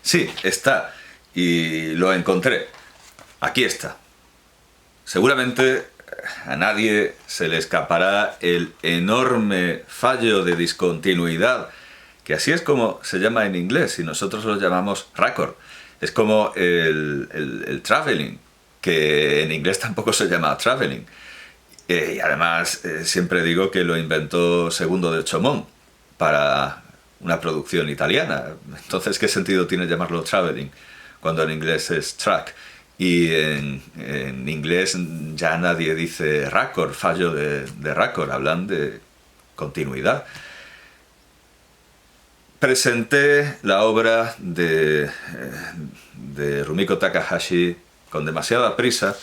Sí, está. Y lo encontré. Aquí está. Seguramente a nadie se le escapará el enorme fallo de discontinuidad, que así es como se llama en inglés y nosotros lo llamamos raccord. Es como el traveling, que en inglés tampoco se llama traveling. Y además siempre digo que lo inventó Segundo de Chomón para una producción italiana. Entonces, ¿qué sentido tiene llamarlo traveling cuando en inglés es track? Y en inglés ya nadie dice raccord, fallo de raccord, hablan de continuidad. Presenté la obra de Rumiko Takahashi con demasiada prisa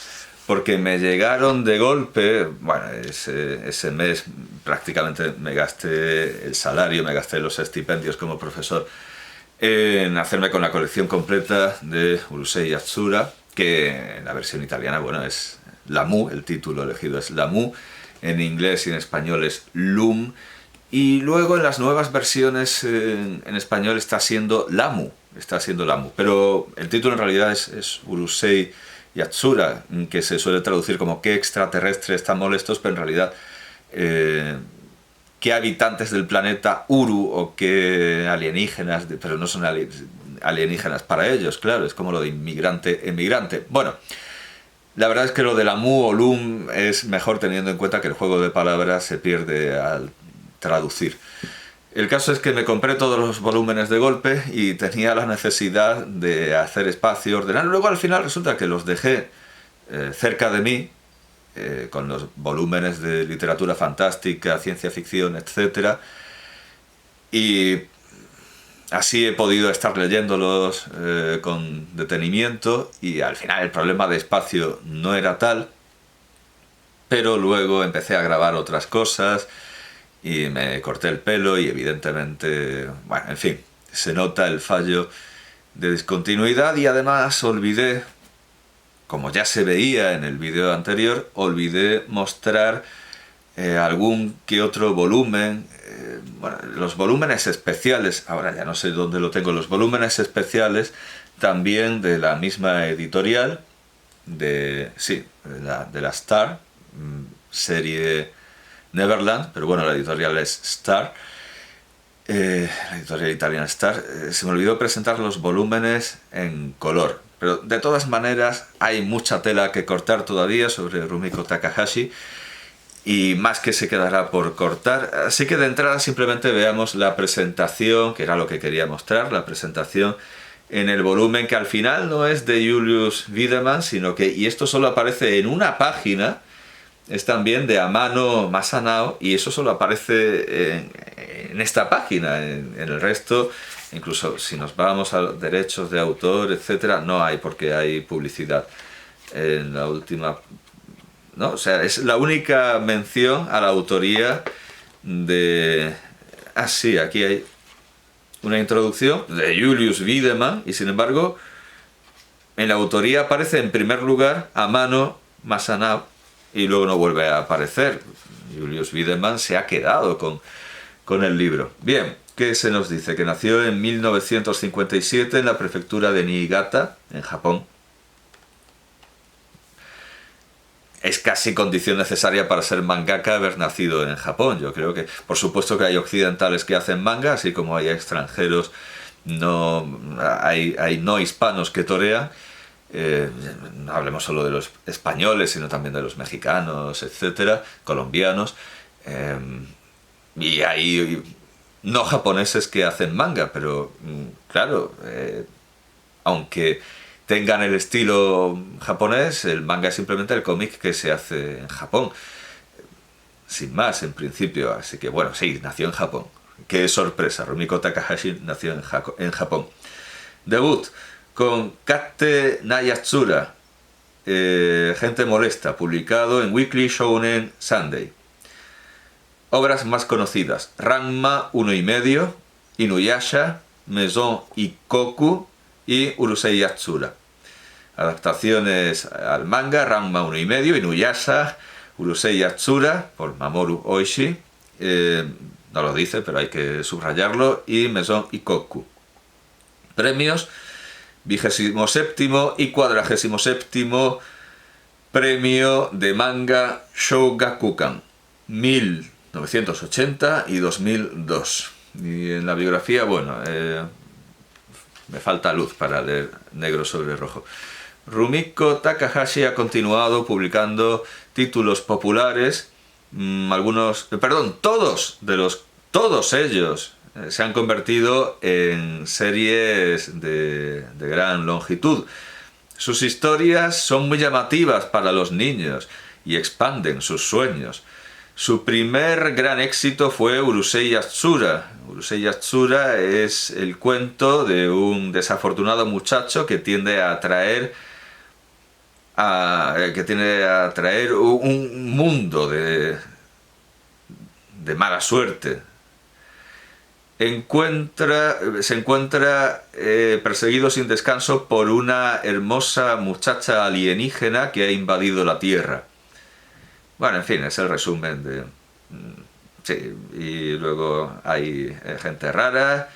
porque me llegaron de golpe. Bueno, ese mes prácticamente me gasté el salario, me gasté los estipendios como profesor en hacerme con la colección completa de Urusei Yatsura, que en la versión italiana, bueno, es Lamu, el título elegido es Lamu, en inglés y en español es Lum, y luego en las nuevas versiones en español está siendo Lamu, pero el título en realidad es Urusei Yatsura, que se suele traducir como qué extraterrestres están molestos, pero en realidad qué habitantes del planeta Uru o qué alienígenas, pero no son alienígenas para ellos, claro, es como lo de inmigrante-emigrante. Bueno, la verdad es que lo de Lamu o Lum es mejor teniendo en cuenta que el juego de palabras se pierde al traducir. El caso es que me compré todos los volúmenes de golpe y tenía la necesidad de hacer espacio, ordenar. Luego al final resulta que los dejé cerca de mí, con los volúmenes de literatura fantástica, ciencia ficción, etc. Y así he podido estar leyéndolos con detenimiento y al final el problema de espacio no era tal, pero luego empecé a grabar otras cosas y me corté el pelo y evidentemente, bueno, en fin, se nota el fallo de discontinuidad y además olvidé, como ya se veía en el vídeo anterior, olvidé mostrar algún que otro volumen. Bueno, los volúmenes especiales, ahora ya no sé dónde lo tengo, los volúmenes especiales también de la misma editorial, de la Star, serie Neverland, pero bueno, la editorial es Star, la editorial italiana Star. Se me olvidó presentar los volúmenes en color, pero de todas maneras hay mucha tela que cortar todavía sobre Rumiko Takahashi y más que se quedará por cortar, así que de entrada simplemente veamos la presentación, que era lo que quería mostrar, la presentación en el volumen que al final no es de Julius Wiedemann, sino que, y esto solo aparece en una página, es también de Amano Masanao, y eso solo aparece en esta página. En el resto, incluso si nos vamos a derechos de autor, etcétera, no hay, porque hay publicidad en la última, ¿no? O sea, es la única mención a la autoría de... Ah, sí, aquí hay una introducción de Julius Wiedemann, y sin embargo en la autoría aparece en primer lugar Amano Masanao y luego no vuelve a aparecer. Julius Wiedemann se ha quedado con el libro. Bien, ¿qué se nos dice? Que nació en 1957 en la prefectura de Niigata, en Japón. Es casi condición necesaria para ser mangaka haber nacido en Japón. Yo creo que, por supuesto que hay occidentales que hacen manga, así como hay extranjeros, hay no hispanos que torean. No hablemos solo de los españoles, sino también de los mexicanos, etcétera, colombianos. Y hay no japoneses que hacen manga, pero claro, aunque tengan el estilo japonés, el manga es simplemente el cómic que se hace en Japón, sin más en principio. Así que bueno, sí, nació en Japón. Qué sorpresa, Rumiko Takahashi nació en Japón. Debut con Katte Nayatsura, Gente Molesta, publicado en Weekly Shounen Sunday. Obras más conocidas: Ranma 1,5, Inuyasha, Maison Ikkoku y Urusei Yatsura. Adaptaciones al manga: Ranma 1,5, Inuyasha, Urusei Yatsura, por Mamoru Oshii, no lo dice, pero hay que subrayarlo, y Maison Ikkoku. Premios: 27º y 47º premio de manga Shogakukan, 1980 y 2002. Y en la biografía, bueno, me falta luz para leer negro sobre rojo. Rumiko Takahashi ha continuado publicando títulos populares, todos ellos se han convertido en series de gran longitud. Sus historias son muy llamativas para los niños y expanden sus sueños. Su primer gran éxito fue Urusei Yatsura. Urusei Yatsura es el cuento de un desafortunado muchacho que tiende a atraer un mundo de mala suerte. Se encuentra perseguido sin descanso por una hermosa muchacha alienígena que ha invadido la Tierra. Bueno, en fin, es el resumen de... Sí, y luego hay gente rara,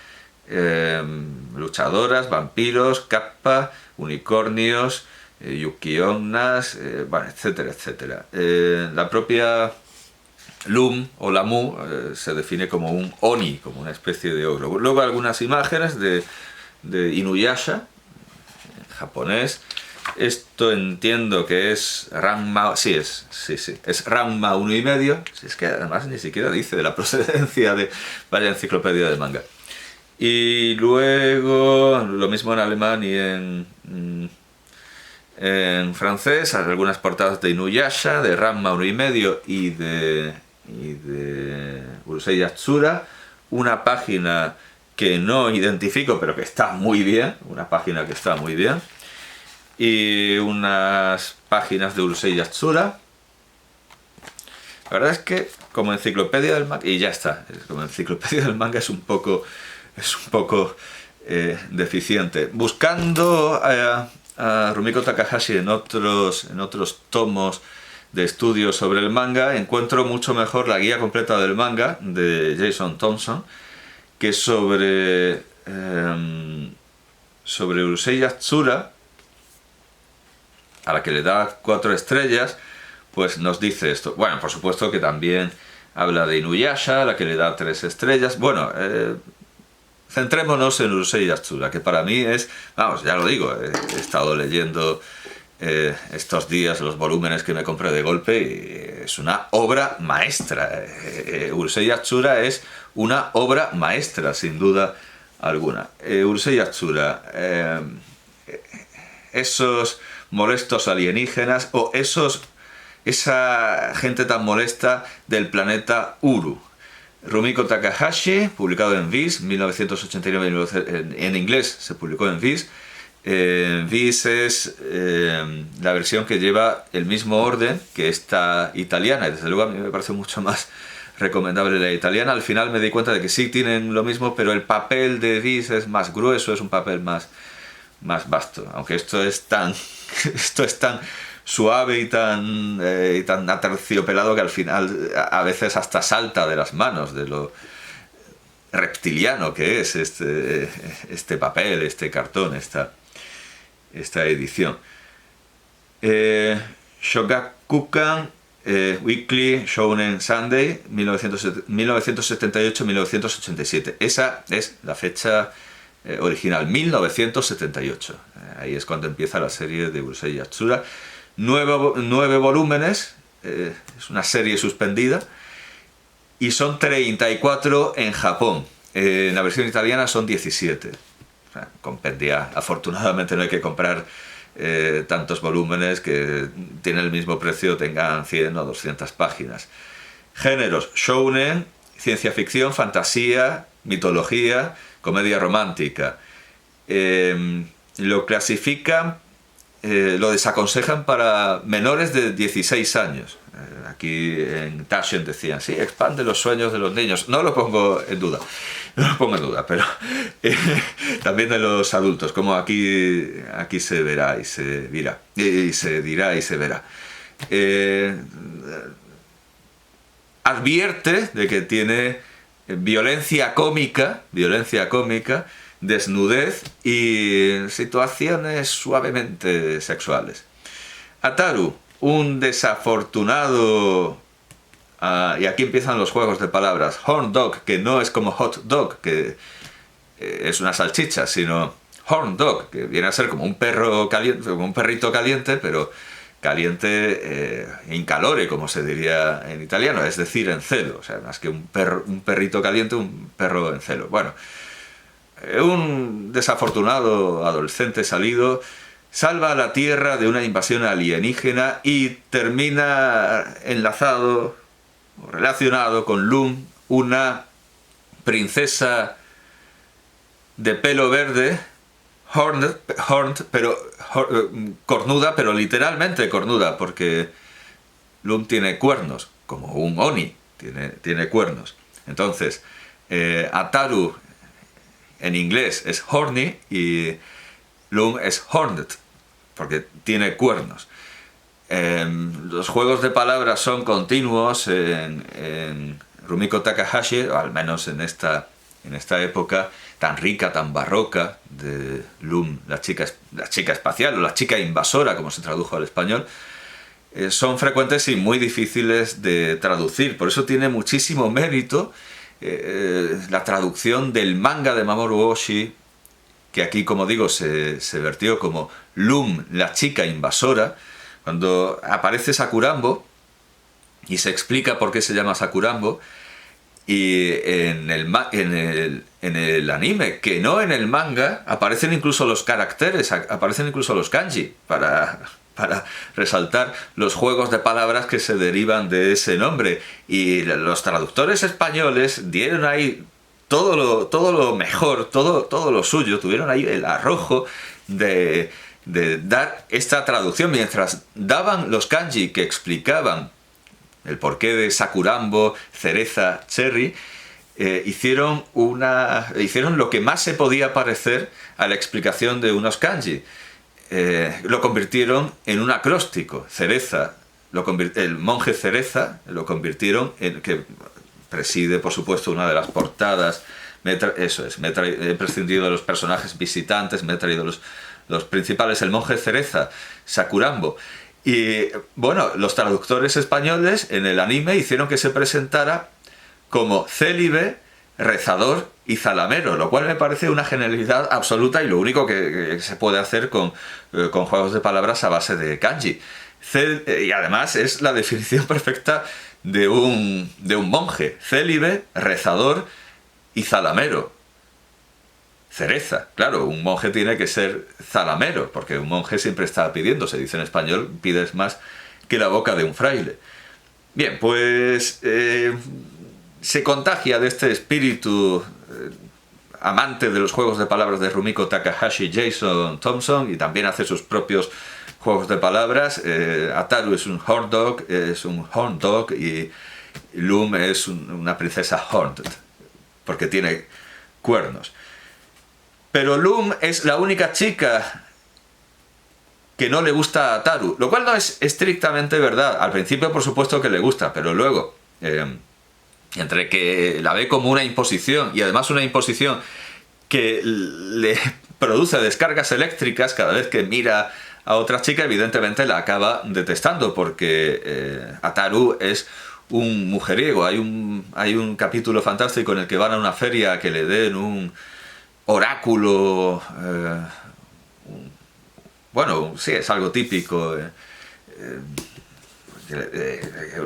luchadoras, vampiros, kappa, unicornios, yukionas, bueno, etcétera, etcétera. La propia Lum o Lamu se define como un Oni, como una especie de ogro. Luego algunas imágenes de Inuyasha, en japonés. Esto entiendo que es Ranma... Sí, es Ranma 1,5. Si es que además ni siquiera dice de la procedencia de... Vaya enciclopedia de manga. Y luego lo mismo en alemán y en francés, algunas portadas de Inuyasha, de Ranma 1,5 y de Urusei Yatsura, una página que no identifico pero que está muy bien, y unas páginas de Urusei Yatsura. La verdad es que como enciclopedia del manga, y ya está, como enciclopedia del manga es un poco deficiente. Buscando a Rumiko Takahashi en otros tomos de estudios sobre el manga, encuentro mucho mejor la guía completa del manga de Jason Thompson, que sobre Urusei Yatsura, a la que le da 4 estrellas, pues nos dice esto. Bueno, por supuesto que también habla de Inuyasha, a la que le da 3 estrellas. Bueno, centrémonos en Urusei Yatsura, que para mí es, vamos, ya lo digo, he estado leyendo estos días los volúmenes que me compré de golpe y es una obra maestra. Urusei Yatsura es una obra maestra, sin duda alguna. Urusei Yatsura, esos molestos alienígenas o esa gente tan molesta del planeta Uru. Rumiko Takahashi, publicado en Viz, 1989, en inglés se publicó en Viz. Viz es la versión que lleva el mismo orden que esta italiana, y desde luego a mí me parece mucho más recomendable la italiana. Al final me di cuenta de que sí tienen lo mismo, pero el papel de Viz es más grueso, es un papel más vasto, aunque esto es tan suave y tan aterciopelado que al final a veces hasta salta de las manos de lo reptiliano que es este papel, este cartón, esta edición. Shogakukan Weekly Shounen Sunday 1978-1987. Esa es la fecha original, 1978. Ahí es cuando empieza la serie de Urusei Yatsura. 9 volúmenes, es una serie suspendida, y son 34 en Japón. En la versión italiana son 17. O sea, compendia. Afortunadamente no hay que comprar tantos volúmenes que tienen el mismo precio, tengan 100 o 200 páginas. Géneros: shounen, ciencia ficción, fantasía, mitología, comedia romántica. Lo clasifican, lo desaconsejan para menores de 16 años. Aquí en Taschen decían, sí, expande los sueños de los niños. No lo pongo en duda, pero también de los adultos, como aquí se verá y se dirá, y se dirá y se verá. Advierte de que tiene violencia cómica, desnudez y situaciones suavemente sexuales. Ataru, un desafortunado... y aquí empiezan los juegos de palabras. Horn dog, que no es como hot dog, que es una salchicha, sino horn dog, que viene a ser como un perro caliente, como un perrito caliente, pero caliente in calore, como se diría en italiano, es decir, en celo. O sea, más que un perrito caliente, un perro en celo. Bueno, un desafortunado adolescente salido salva a la Tierra de una invasión alienígena y termina enlazado o relacionado con Lum, una princesa de pelo verde, cornuda, pero literalmente cornuda, porque Lum tiene cuernos, como un Oni, tiene cuernos. Entonces, Ataru en inglés es horny y Lum es horned, porque tiene cuernos. Los juegos de palabras son continuos en Rumiko Takahashi, o al menos en esta época tan rica, tan barroca de Lum, la chica espacial o la chica invasora, como se tradujo al español. Son frecuentes y muy difíciles de traducir, por eso tiene muchísimo mérito la traducción del manga de Mamoru Oshii, que aquí, como digo, se vertió como Lum, la chica invasora, cuando aparece Sakurambo y se explica por qué se llama Sakurambo. Y en el anime, que no en el manga, aparecen incluso los caracteres, aparecen incluso los kanji, para resaltar los juegos de palabras que se derivan de ese nombre. Y los traductores españoles dieron ahí todo lo mejor, todo lo suyo, tuvieron ahí el arrojo de dar esta traducción, mientras daban los kanji que explicaban el porqué de Sakurambo, cereza, cherry, hicieron lo que más se podía parecer a la explicación de unos kanji. Lo convirtieron en un acróstico. Cereza, el monje Cereza lo convirtieron en, que preside, por supuesto, una de las portadas. He prescindido de los personajes visitantes, me he traído los principales, el monje Cereza, Sakurambo. Y bueno, los traductores españoles en el anime hicieron que se presentara como célibe, rezador y zalamero, lo cual me parece una genialidad absoluta y lo único que se puede hacer con juegos de palabras a base de kanji. Y además es la definición perfecta de un monje: célibe, rezador y zalamero. Cereza, claro, un monje tiene que ser zalamero, porque un monje siempre está pidiendo, se dice en español, pides más que la boca de un fraile. Bien, pues se contagia de este espíritu amante de los juegos de palabras de Rumiko Takahashi, Jason Thompson, y también hace sus propios juegos de palabras. Ataru es un horn dog, y Lum es una princesa horned, porque tiene cuernos. Pero Lum es la única chica que no le gusta a Ataru, lo cual no es estrictamente verdad. Al principio, por supuesto que le gusta, pero luego, entre que la ve como una imposición, y además una imposición que le produce descargas eléctricas cada vez que mira a otra chica, evidentemente la acaba detestando, porque Ataru es un mujeriego. Hay un capítulo fantástico en el que van a una feria a que le den un oráculo, bueno, sí, es algo típico,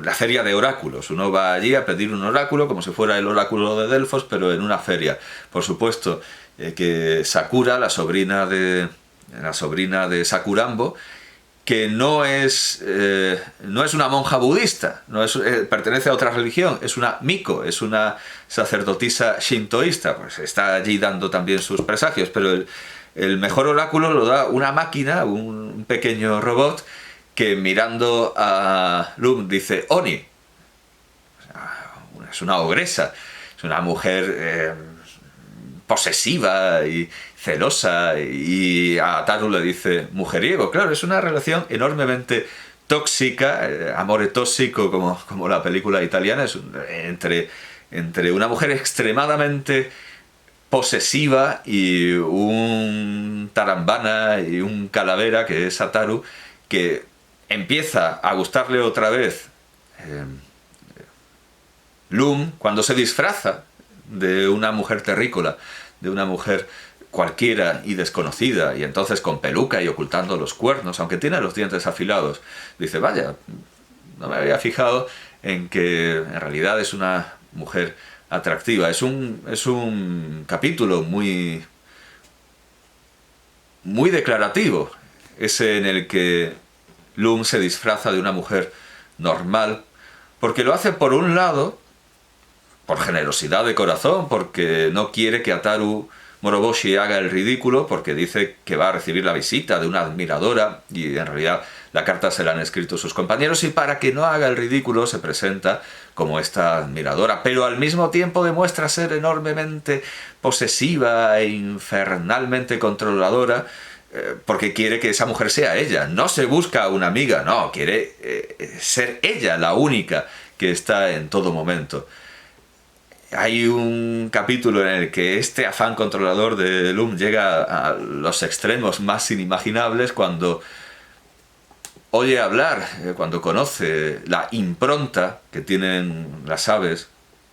la feria de oráculos. Uno va allí a pedir un oráculo como si fuera el oráculo de Delfos, pero en una feria. Por supuesto que Sakura, la sobrina de Sakurambo, que no es una monja budista, pertenece a otra religión, es una miko, es una sacerdotisa shintoísta, pues está allí dando también sus presagios, pero el mejor oráculo lo da una máquina, un pequeño robot, que mirando a Lum dice Oni. Es una ogresa, es una mujer posesiva y celosa, y a Ataru le dice mujeriego. Claro, es una relación enormemente tóxica, amore tóxico, como la película italiana, es entre una mujer extremadamente posesiva y un tarambana y un calavera que es Ataru, que empieza a gustarle otra vez Lum cuando se disfraza de una mujer terrícola, de una mujer cualquiera y desconocida, y entonces con peluca y ocultando los cuernos, aunque tiene los dientes afilados, dice, vaya, no me había fijado en que en realidad es una mujer atractiva. Es un capítulo muy, muy declarativo, ese en el que Lum se disfraza de una mujer normal, porque lo hace por un lado, por generosidad de corazón, porque no quiere que Ataru Moroboshi haga el ridículo, porque dice que va a recibir la visita de una admiradora y en realidad la carta se la han escrito sus compañeros, y para que no haga el ridículo se presenta como esta admiradora, pero al mismo tiempo demuestra ser enormemente posesiva e infernalmente controladora, porque quiere que esa mujer sea ella. No se busca una amiga, no, quiere ser ella la única que está en todo momento. Hay un capítulo en el que este afán controlador de Lum llega a los extremos más inimaginables cuando oye hablar, cuando conoce la impronta que tienen las aves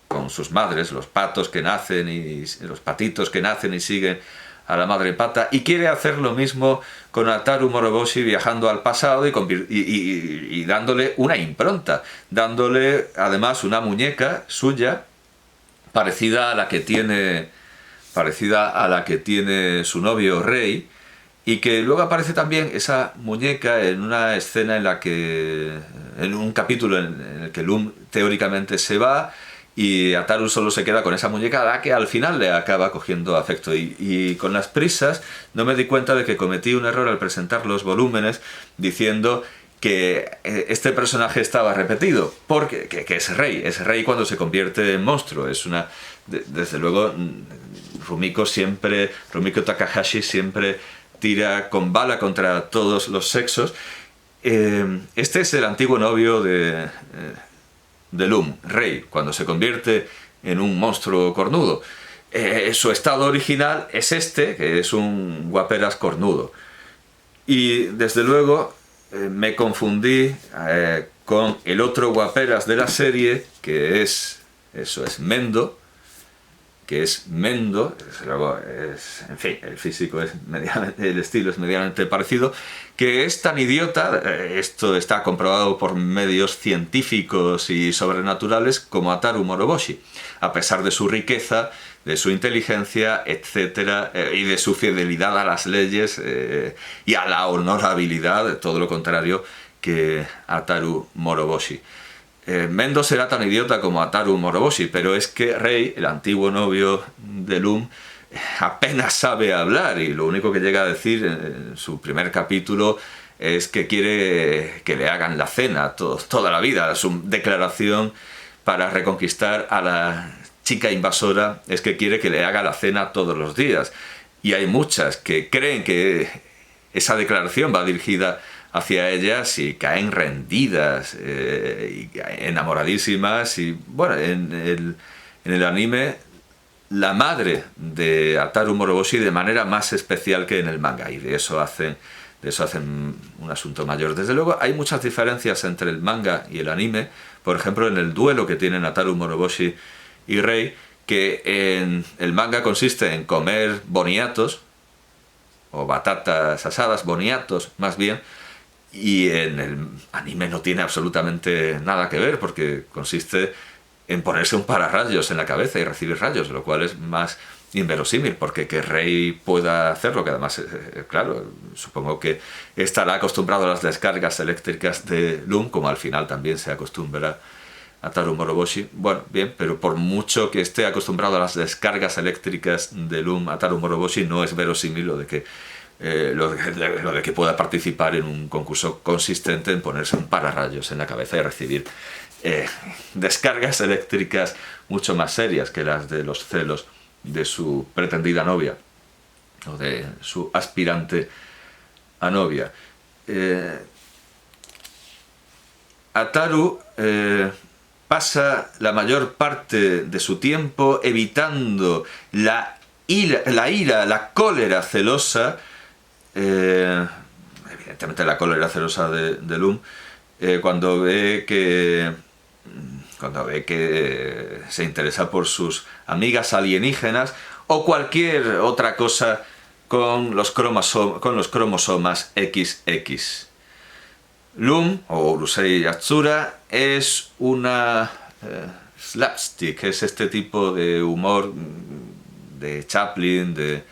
con sus madres, los patos que nacen y los patitos que nacen y siguen a la madre pata, y quiere hacer lo mismo con Ataru Moroboshi, viajando al pasado y dándole una impronta, dándole además una muñeca suya parecida a la que tiene su novio Rei, y que luego aparece también esa muñeca en una escena en un capítulo en el que Lum teóricamente se va y Ataru solo se queda con esa muñeca, a la que al final le acaba cogiendo afecto. Y con las prisas no me di cuenta de que cometí un error al presentar los volúmenes diciendo que este personaje estaba repetido, porque que es Rei cuando se convierte en monstruo. Desde luego Rumiko Takahashi siempre tira con bala contra todos los sexos. Este es el antiguo novio de Lum, Rei, cuando se convierte en un monstruo cornudo. Su estado original es este, que es un guaperas cornudo. Y desde luego me confundí con el otro guaperas de la serie, que es Mendo, desde luego en fin, el físico el estilo es medianamente parecido, que es tan idiota, esto está comprobado por medios científicos y sobrenaturales, como Ataru Moroboshi, a pesar de su riqueza, de su inteligencia, etcétera, y de su fidelidad a las leyes y a la honorabilidad, todo lo contrario que Ataru Moroboshi. Mendo será tan idiota como Ataru Moroboshi, pero es que Rei, el antiguo novio de Lum, apenas sabe hablar, y lo único que llega a decir en su primer capítulo es que quiere que le hagan la cena toda la vida. Su declaración para reconquistar a la chica invasora es que quiere que le haga la cena todos los días. Y hay muchas que creen que esa declaración va dirigida hacia ellas y caen rendidas, y enamoradísimas. Y bueno, en el anime, la madre de Ataru Moroboshi de manera más especial que en el manga, y de eso hacen un asunto mayor. Desde luego hay muchas diferencias entre el manga y el anime. Por ejemplo, en el duelo que tienen Ataru Moroboshi y Rei, que en el manga consiste en comer boniatos o batatas asadas, boniatos más bien, y en el anime no tiene absolutamente nada que ver, porque consiste en ponerse un pararrayos en la cabeza y recibir rayos, lo cual es más inverosímil, porque que Rei pueda hacerlo, que además, claro, supongo que estará acostumbrado a las descargas eléctricas de Lum, como al final también se acostumbra Ataru Moroboshi. Bueno, bien, pero por mucho que esté acostumbrado a las descargas eléctricas de Lum, Ataru Moroboshi, no es verosímil lo de que pueda participar en un concurso consistente en ponerse un pararrayos en la cabeza y recibir descargas eléctricas mucho más serias que las de los celos de su pretendida novia o de su aspirante a novia. Ataru pasa la mayor parte de su tiempo evitando la la ira, la cólera celosa, evidentemente la cólera celosa de Lum, cuando ve que se interesa por sus amigas alienígenas o cualquier otra cosa con los cromosomas XX. Lum, o Urusei Yatsura, es una slapstick, es este tipo de humor de Chaplin, de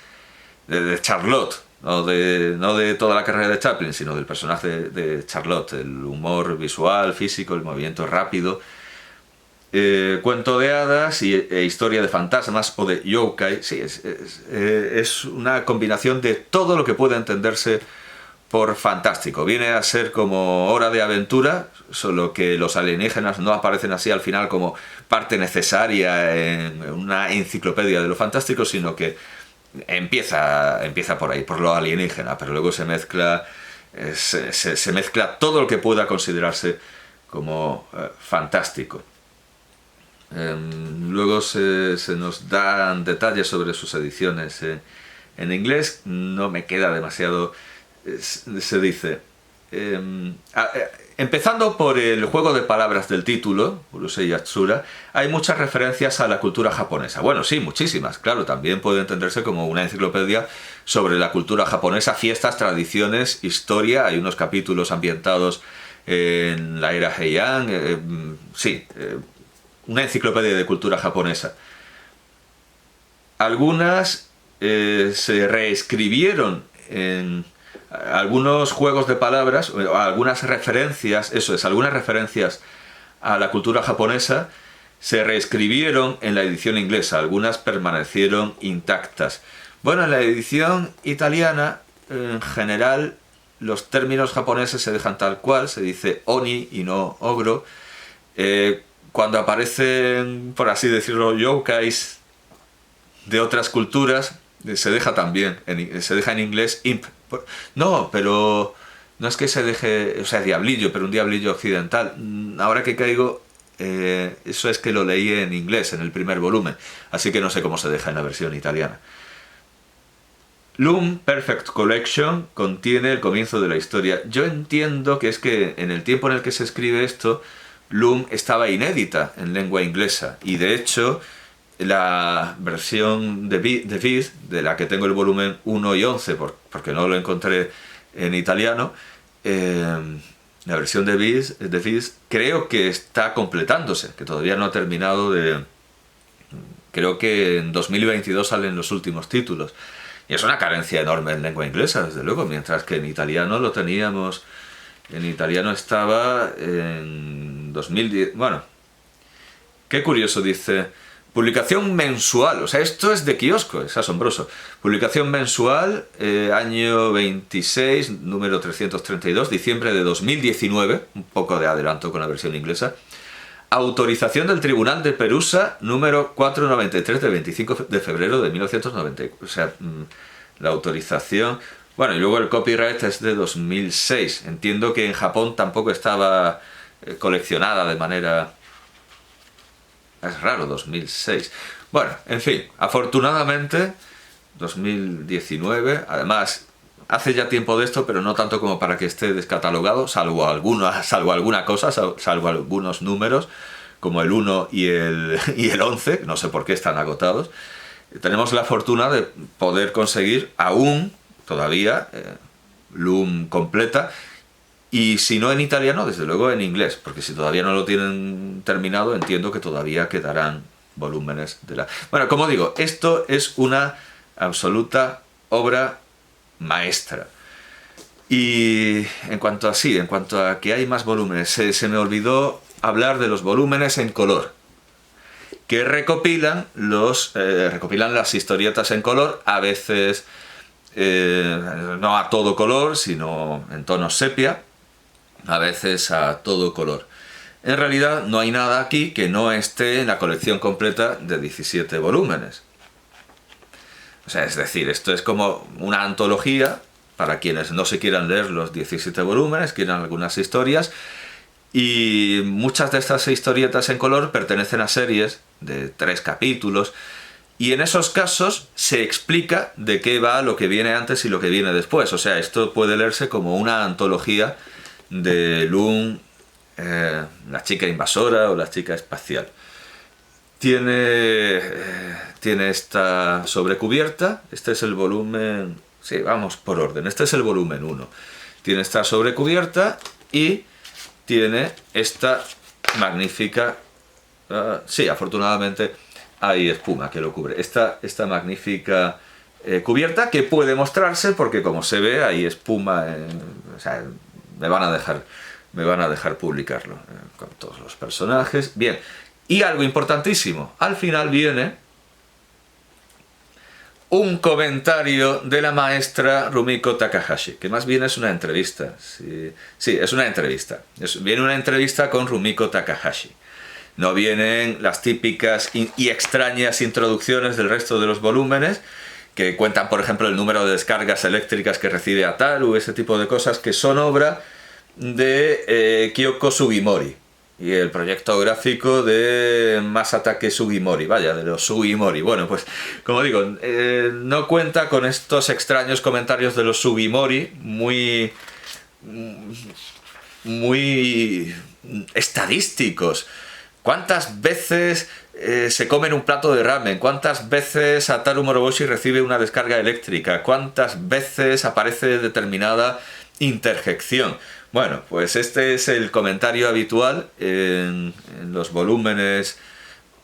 Charlotte, no de toda la carrera de Chaplin, sino del personaje de Charlotte, el humor visual, físico, el movimiento rápido, cuento de hadas e historia de fantasmas o de yokai. Sí, es una combinación de todo lo que puede entenderse por fantástico. Viene a ser como Hora de Aventura, solo que los alienígenas no aparecen así al final como parte necesaria en una enciclopedia de lo fantástico, sino que empieza por ahí, por lo alienígena, pero luego se mezcla todo lo que pueda considerarse como fantástico. Luego se nos dan detalles sobre sus ediciones en inglés. No me queda demasiado. Se dice, empezando por el juego de palabras del título, Urusei Yatsura, hay muchas referencias a la cultura japonesa. Bueno, sí, muchísimas, claro, también puede entenderse como una enciclopedia sobre la cultura japonesa, fiestas, tradiciones, historia. Hay unos capítulos ambientados en la era Heian, una enciclopedia de cultura japonesa. Algunas se reescribieron en algunos juegos de palabras, algunas referencias, algunas referencias a la cultura japonesa se reescribieron en la edición inglesa, algunas permanecieron intactas. Bueno, en la edición italiana, en general, los términos japoneses se dejan tal cual, se dice oni y no ogro. Cuando aparecen, por así decirlo, yokais de otras culturas, se deja también, se deja en inglés imp. No, pero no es que se deje, o sea, diablillo, pero un diablillo occidental. Ahora que caigo, eso es que lo leí en inglés, en el primer volumen, así que no sé cómo se deja en la versión italiana. Lum Perfect Collection contiene el comienzo de la historia. Yo entiendo que es que en el tiempo en el que se escribe esto, Lum estaba inédita en lengua inglesa, y de hecho la versión de Viz, de la que tengo el volumen 1 y 11, porque no lo encontré en italiano, la versión de Viz creo que está completándose, que todavía no ha terminado creo que en 2022 salen los últimos títulos, y es una carencia enorme en lengua inglesa, desde luego, mientras que en italiano lo teníamos. En italiano estaba en 2010. Bueno, qué curioso, dice. Publicación mensual, o sea, esto es de kiosco, es asombroso. Publicación mensual, año 26, número 332, diciembre de 2019, un poco de adelanto con la versión inglesa. Autorización del Tribunal de Perusa, número 493 de 25 de febrero de 1994. O sea, la autorización. Bueno, y luego el copyright es de 2006. Entiendo que en Japón tampoco estaba coleccionada de manera. Es raro, 2006. Bueno, en fin, afortunadamente 2019, además hace ya tiempo de esto, pero no tanto como para que esté descatalogado, salvo alguna cosa, salvo algunos números, como el 1 y el 11, no sé por qué están agotados. Tenemos la fortuna de poder conseguir aún, todavía, Lum completa, y si no en italiano, desde luego en inglés, porque si todavía no lo tienen terminado, entiendo que todavía quedarán volúmenes de la... Bueno, como digo, esto es una absoluta obra maestra. Y en cuanto a que hay más volúmenes, se me olvidó hablar de los volúmenes en color, que recopilan las historietas en color, a veces no a todo color, sino en tonos sepia, a veces a todo color. En realidad no hay nada aquí que no esté en la colección completa de 17 volúmenes. O sea, es decir, esto es como una antología para quienes no se quieran leer los 17 volúmenes, quieran algunas historias, y muchas de estas historietas en color pertenecen a series de 3 capítulos, Y en esos casos se explica de qué va lo que viene antes y lo que viene después. O sea, esto puede leerse como una antología de Loom, la chica invasora o la chica espacial. Tiene esta sobrecubierta. Este es el volumen... Sí, vamos por orden. Este es el volumen 1. Tiene esta sobrecubierta y tiene esta magnífica... sí, afortunadamente hay espuma que lo cubre. Esta magnífica cubierta que puede mostrarse porque, como se ve, hay espuma. O sea, me van a dejar publicarlo con todos los personajes. Bien, y algo importantísimo. Al final viene un comentario de la maestra Rumiko Takahashi, que más bien es una entrevista. Sí, es una entrevista. Viene una entrevista con Rumiko Takahashi. No vienen las típicas y extrañas introducciones del resto de los volúmenes, que cuentan, por ejemplo, el número de descargas eléctricas que recibe Ataru, ese tipo de cosas que son obra de Kyoko Sugimori y el proyecto gráfico de Masatake Sugimori, vaya, de los Sugimori. Bueno, pues, como digo, no cuenta con estos extraños comentarios de los Sugimori, muy estadísticos. ¿Cuántas veces se comen un plato de ramen? ¿Cuántas veces Ataru Moroboshi recibe una descarga eléctrica? ¿Cuántas veces aparece determinada interjección? Bueno, pues este es el comentario habitual en los volúmenes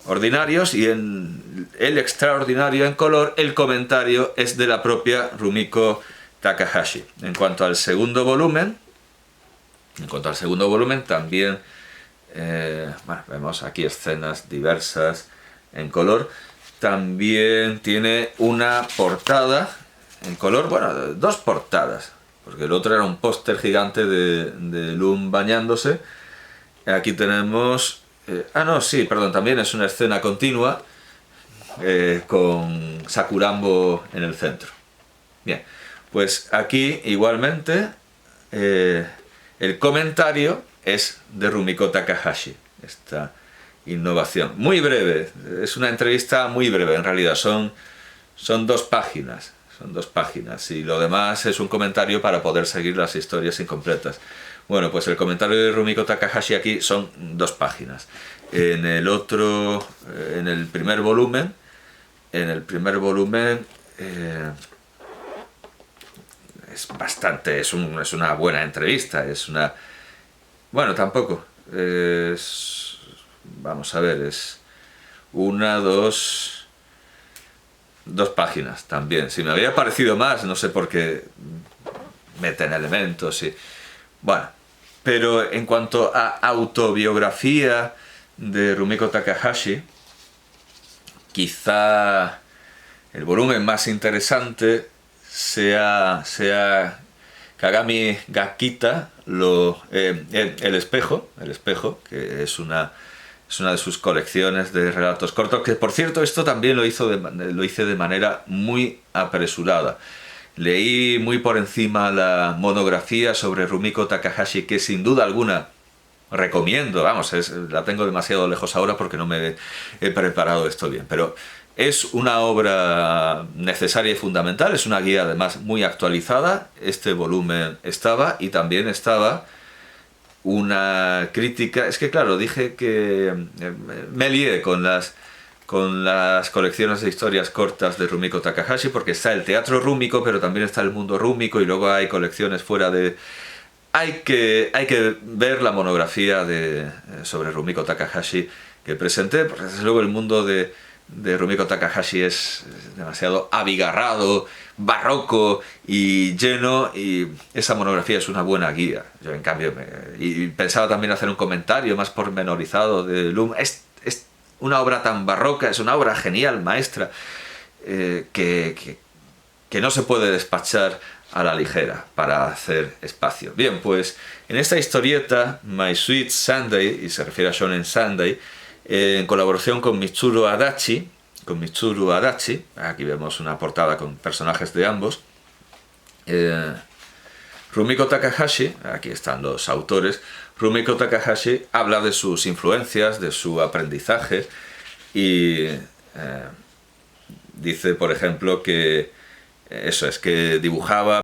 ordinarios, y en el extraordinario en color el comentario es de la propia Rumiko Takahashi. En cuanto al segundo volumen también... bueno, vemos aquí escenas diversas en color. También tiene una portada en color, bueno, dos portadas, porque el otro era un póster gigante de Loom bañándose. Aquí tenemos... también es una escena continua con Sakurambo en el centro. Bien, pues aquí igualmente el comentario es de Rumiko Takahashi, esta innovación. Muy breve, es una entrevista muy breve, en realidad son 2 páginas, y lo demás es un comentario para poder seguir las historias incompletas. Bueno, pues el comentario de Rumiko Takahashi aquí son 2 páginas. En el primer volumen, es una buena entrevista, bueno, tampoco. Vamos a ver, es 2 páginas también. Si me había parecido más, no sé por qué meten elementos y... Bueno, pero en cuanto a autobiografía de Rumiko Takahashi, quizá el volumen más interesante sea Kagami ga Kita, el espejo, que es una de sus colecciones de relatos cortos, que por cierto esto también lo hice de manera muy apresurada. Leí muy por encima la monografía sobre Rumiko Takahashi, que sin duda alguna recomiendo, la tengo demasiado lejos ahora porque no me he preparado esto bien, pero es una obra necesaria y fundamental, es una guía además muy actualizada. Este volumen estaba, y también estaba una crítica. Es que claro, dije que me lié con las colecciones de historias cortas de Rumiko Takahashi, porque está el teatro rúmico, pero también está el mundo rúmico, y luego hay colecciones fuera de... Hay que ver la monografía sobre Rumiko Takahashi que presenté, porque desde luego el mundo de Rumiko Takahashi es demasiado abigarrado, barroco y lleno, y esa monografía es una buena guía. Yo en cambio y pensaba también hacer un comentario más pormenorizado de Loom. Es una obra tan barroca, es una obra genial, maestra, que no se puede despachar a la ligera para hacer espacio. Bien, pues en esta historieta My Sweet Sunday, y se refiere a Shonen Sunday, en colaboración con Mitsuru Adachi, aquí vemos una portada con personajes de ambos, Rumiko Takahashi, aquí están los autores, Rumiko Takahashi habla de sus influencias, de su aprendizaje y Dice, por ejemplo, que eso es que dibujaba